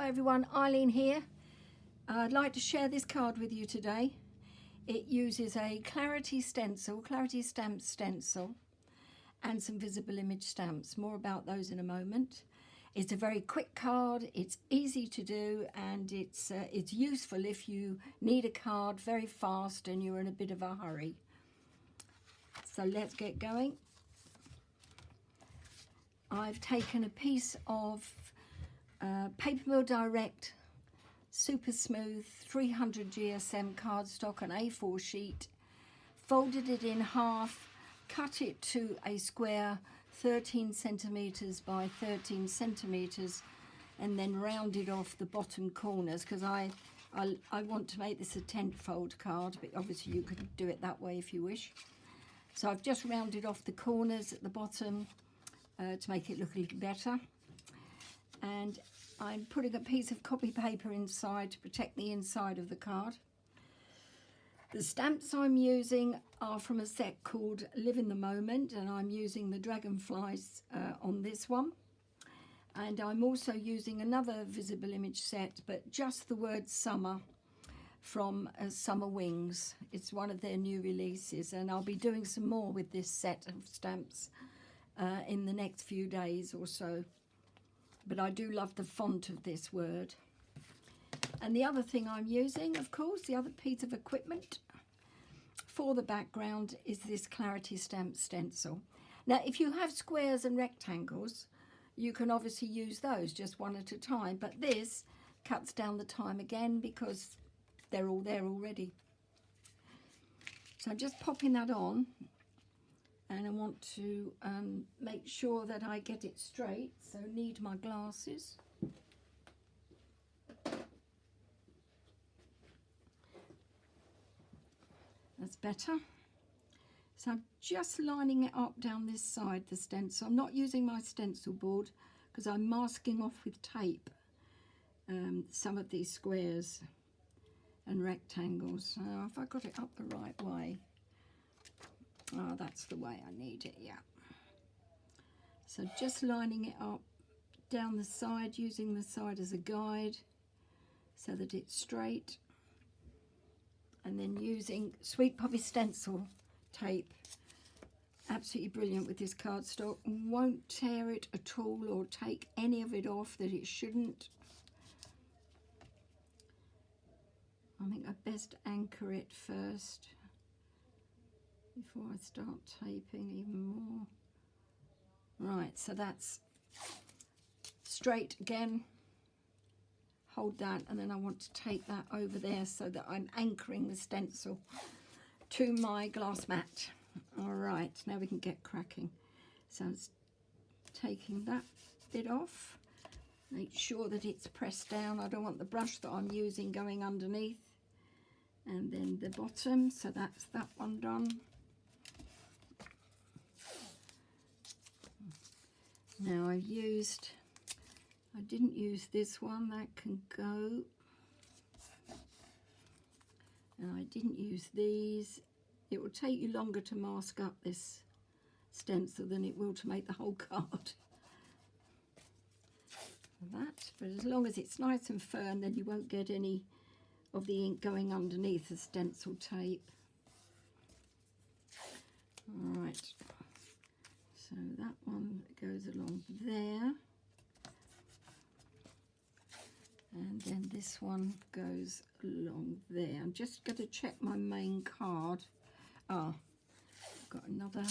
Hi everyone, Eileen here. I'd like to share this card with you today. It uses a clarity stamp stencil and some visible image stamps. More about those in a moment. It's a very quick card, it's easy to do, and it's useful if you need a card very fast and you're in a bit of a hurry. So let's get going. I've taken a piece of Paper Mill Direct super smooth 300 GSM cardstock, an A4 sheet, folded it in half, cut it to a square 13 centimeters by 13 centimeters, and then rounded off the bottom corners because I want to make this a tent fold card, but obviously you could do it that way if you wish. So I've just rounded off the corners at the bottom to make it look a little better, and I'm putting a piece of copy paper inside to protect the inside of the card. The stamps I'm using are from a set called Live in the Moment, and I'm using the Dragonflies on this one. And I'm also using another visible image set, but just the word summer from Summer Wings. It's one of their new releases, and I'll be doing some more with this set of stamps in the next few days or so. But I do love the font of this word. And the other thing I'm using, of course, the other piece of equipment for the background is this clarity stamp stencil. Now, if you have squares and rectangles, you can obviously use those just one at a time, but this cuts down the time again because they're all there already. So I'm just popping that on, and I want to make sure that I get it straight, so need my glasses. That's better. So I'm just lining it up down this side, the stencil. I'm not using my stencil board because I'm masking off with tape some of these squares and rectangles. Have I got it up the right way? Oh, that's the way I need it, yeah. So just lining it up down the side, using the side as a guide so that it's straight. And then using Sweet Poppy stencil tape. Absolutely brilliant with this cardstock. Won't tear it at all or take any of it off that it shouldn't. I think I best anchor it first before I start taping even more. Right, so that's straight again. Hold that, and then I want to take that over there so that I'm anchoring the stencil to my glass mat. All right, now we can get cracking. So it's taking that bit off. Make sure that it's pressed down. I don't want the brush that I'm using going underneath. And then the bottom, so that's that one done. Now I didn't use this one, that can go. And I didn't use these. It will take you longer to mask up this stencil than it will to make the whole card. That, but as long as it's nice and firm, then you won't get any of the ink going underneath the stencil tape. All right. So that one goes along there, and then this one goes along there. I'm just going to check my main card. I've got another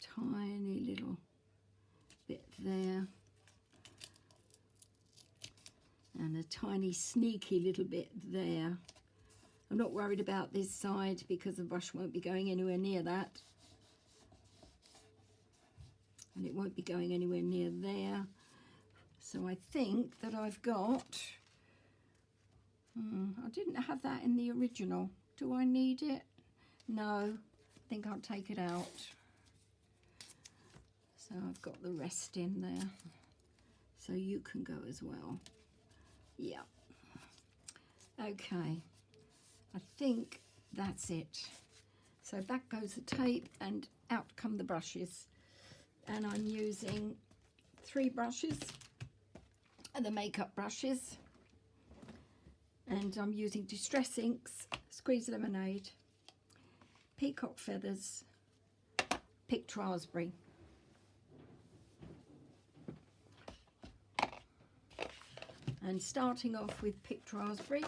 tiny little bit there, and a tiny sneaky little bit there. I'm not worried about this side because the brush won't be going anywhere near that. And it won't be going anywhere near there. So I think that I've got, I didn't have that in the original. Do I need it? No, I think I'll take it out. So I've got the rest in there. So you can go as well. Yeah. Okay, I think that's it. So back goes the tape and out come the brushes. And I'm using 3 brushes. the makeup brushes, and I'm using Distress Inks, Squeeze Lemonade, Peacock Feathers, Picked Raspberry. And starting off with Picked Raspberry,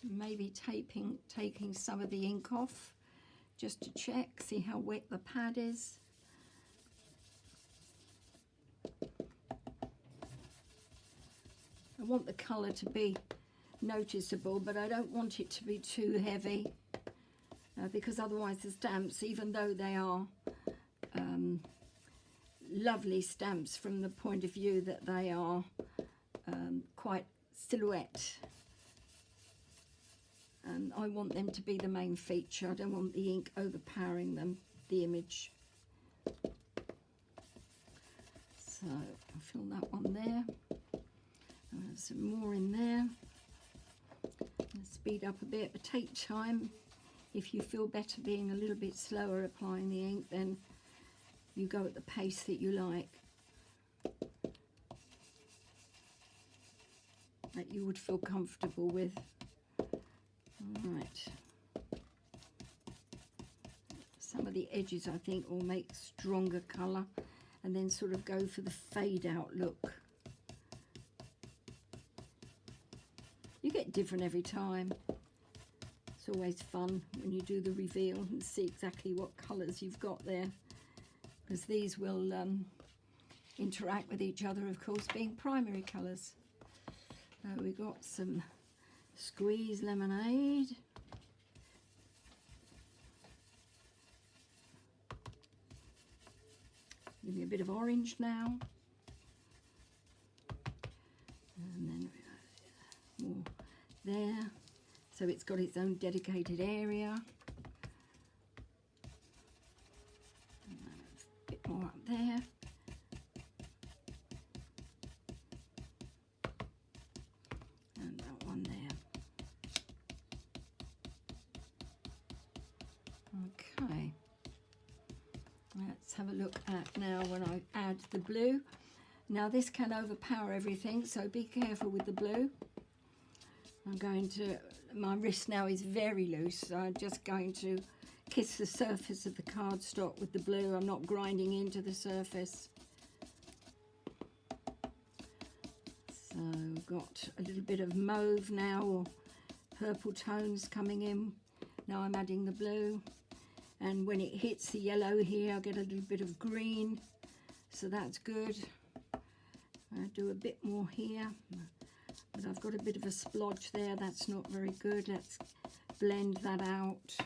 maybe taking some of the ink off just to check, see how wet the pad is. I want the colour to be noticeable, but I don't want it to be too heavy, because otherwise the stamps, even though they are lovely stamps from the point of view that they are quite silhouette, I want them to be the main feature. I don't want the ink overpowering them, the image. So I'll fill that one there. I'll have some more in there. I'll speed up a bit, but take time. If you feel better being a little bit slower applying the ink, then you go at the pace that you like, that you would feel comfortable with. All right. Some of the edges I think will make stronger colour, and then sort of go for the fade out look. You get different every time. It's always fun when you do the reveal and see exactly what colours you've got there, because these will interact with each other, of course, being primary colours. We've got some Squeeze Lemonade. Give me a bit of orange now. And then more there. So it's got its own dedicated area. A bit more up there. And that one there. Okay. Let's have a look at now when I add the blue. Now this can overpower everything, so be careful with the blue. I'm going to, my wrist now is very loose, so I'm just going to kiss the surface of the cardstock with the blue. I'm not grinding into the surface. So we've got a little bit of mauve now, or purple tones coming in. Now I'm adding the blue, and when it hits the yellow here, I get a little bit of green, so that's good. I do a bit more here, but I've got a bit of a splodge there. That's not very good. Let's blend that out.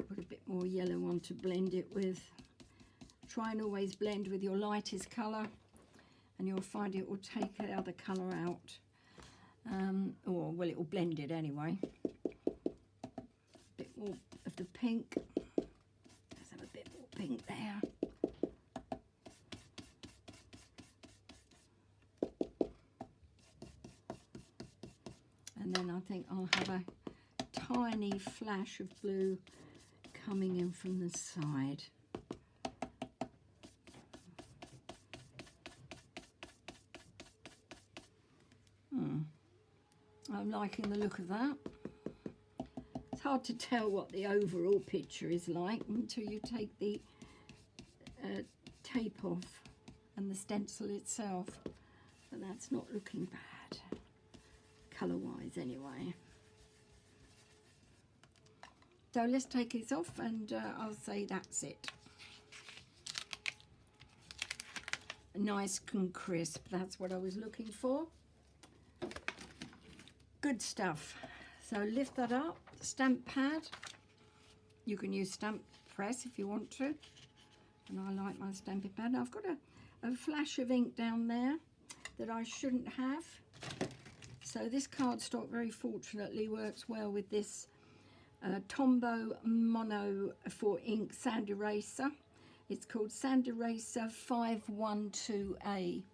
Put a bit more yellow on to blend it with. Try and always blend with your lightest colour, and you'll find it will take the other colour out. Or, well, it will blend it anyway. A bit more of the pink. Let's have a bit more pink there. And then I think I'll have a tiny flash of blue coming in from the side. I'm liking the look of that. It's hard to tell what the overall picture is like until you take the tape off and the stencil itself, but that's not looking bad, colour-wise anyway. So let's take this off, and I'll say that's it. Nice and crisp, that's what I was looking for. Good stuff. So lift that up, stamp pad. You can use stamp press if you want to, and I like my stamping pad. Now I've got a flash of ink down there that I shouldn't have. So this cardstock very fortunately works well with this Tombow Mono 4 ink sand eraser. It's called Sand Eraser 512A.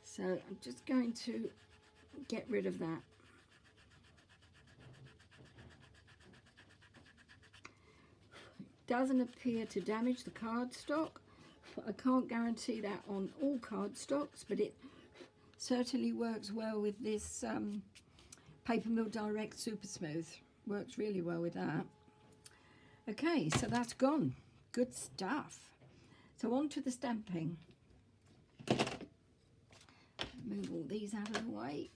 So I'm just going to get rid of that. Doesn't appear to damage the cardstock. I can't guarantee that on all cardstocks, but it certainly works well with this Paper Mill Direct Super Smooth. Works really well with that. Okay, so that's gone. Good stuff. So on to the stamping. Move all these out of the way.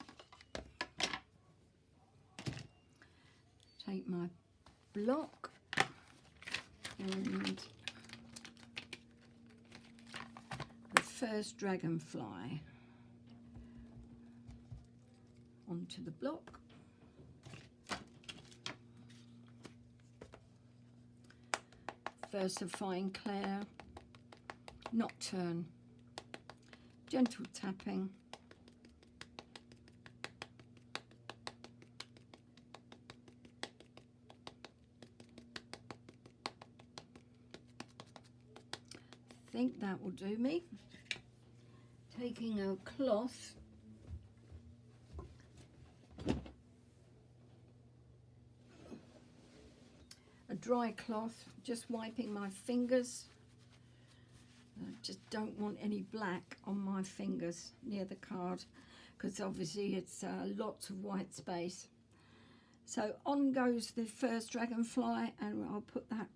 Take my block and the first dragonfly onto the block. Versifying Claire, Nocturne, gentle tapping, I think that will do me. Taking a cloth, a dry cloth, just wiping my fingers. I just don't want any black on my fingers near the card, because obviously it's lots of white space. So on goes the first dragonfly, and I'll put that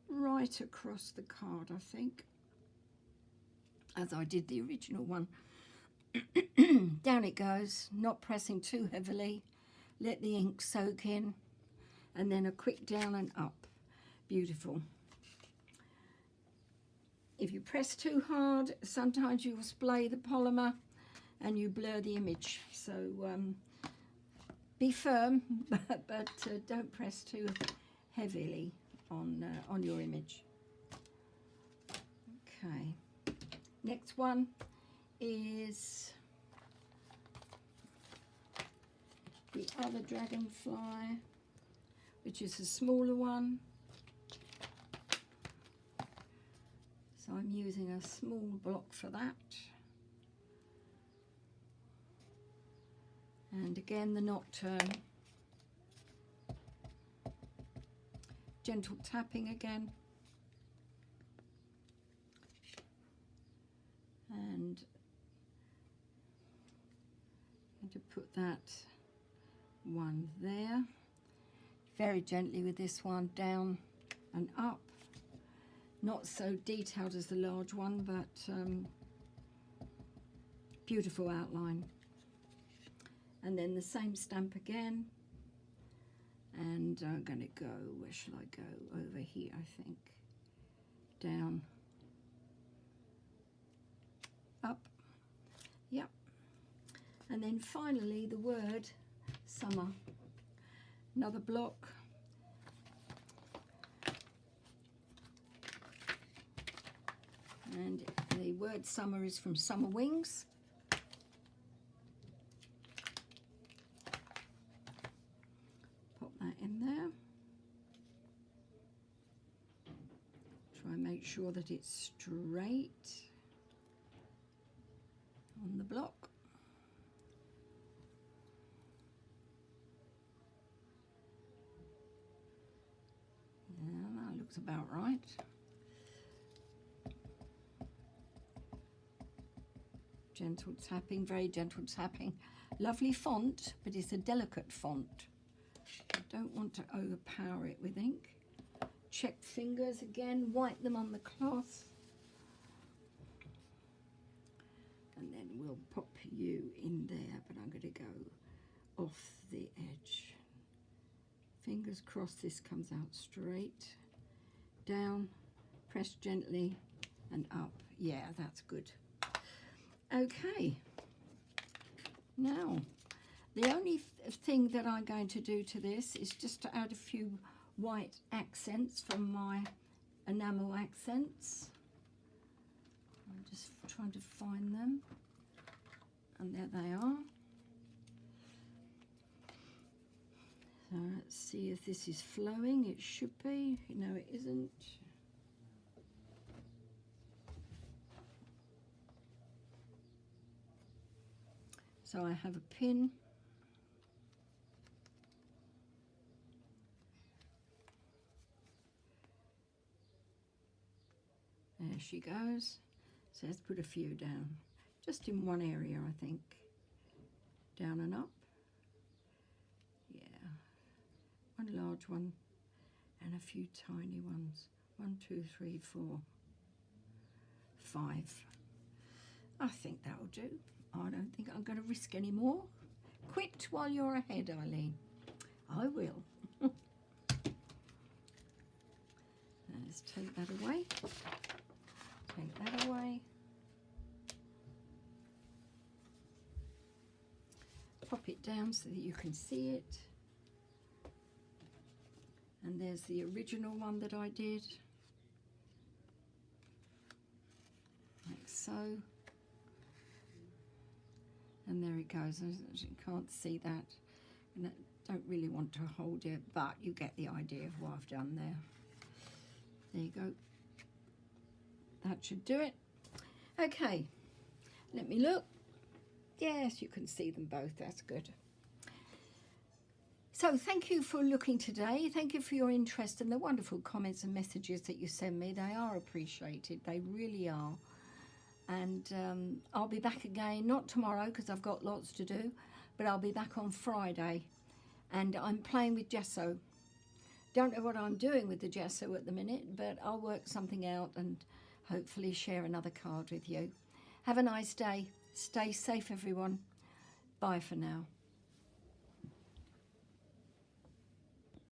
right across the card, I think, as I did the original one. Down it goes, not pressing too heavily. Let the ink soak in, and then a quick down and up. Beautiful. If you press too hard, sometimes you will splay the polymer and you blur the image. So be firm, but don't press too heavily on your image. Okay. Next one is the other dragonfly, which is a smaller one. So I'm using a small block for that. And again, the Nocturne. Gentle tapping again. And I'm going to put that one there. Very gently with this one, down and up. Not so detailed as the large one, but beautiful outline. And then the same stamp again. And I'm going to go, where shall I go? Over here, I think. Down. Up. Yep. And then finally the word summer. Another block. And the word summer is from Summer Wings. Pop that in there. Try and make sure that it's straight on the block. Yeah, that looks about right. Gentle tapping, very gentle tapping. Lovely font, but it's a delicate font. I don't want to overpower it with ink. Check fingers again, wipe them on the cloth. And then we'll pop you in there, but I'm going to go off the edge. Fingers crossed this comes out straight. Down, press gently and up. Yeah, that's good. Okay, now the only thing that I'm going to do to this is just to add a few white accents from my enamel accents. I'm just trying to find them, and there they are. So let's see if this is flowing. It should be. No, it isn't. So I have a pin. There There she goes. So let's put a few down. Just in one area, I think. Down and up. Yeah. One large one and a few tiny ones. 1, 2, 3, 4, 5. I think that'll do. I don't think I'm going to risk any more. Quit while you're ahead, Eileen. I will. Let's take that away. Take that away. Pop it down so that you can see it. And there's the original one that I did. Like so. And there it goes. You can't see that. And I don't really want to hold it, but you get the idea of what I've done there. There you go. That should do it. Okay, let me look. Yes, you can see them both. That's good. So thank you for looking today. Thank you for your interest and the wonderful comments and messages that you send me. They are appreciated. They really are. And I'll be back again, not tomorrow because I've got lots to do, but I'll be back on Friday. And I'm playing with gesso. Don't know what I'm doing with the gesso at the minute, but I'll work something out and hopefully share another card with you. Have a nice day. Stay safe, everyone. Bye for now.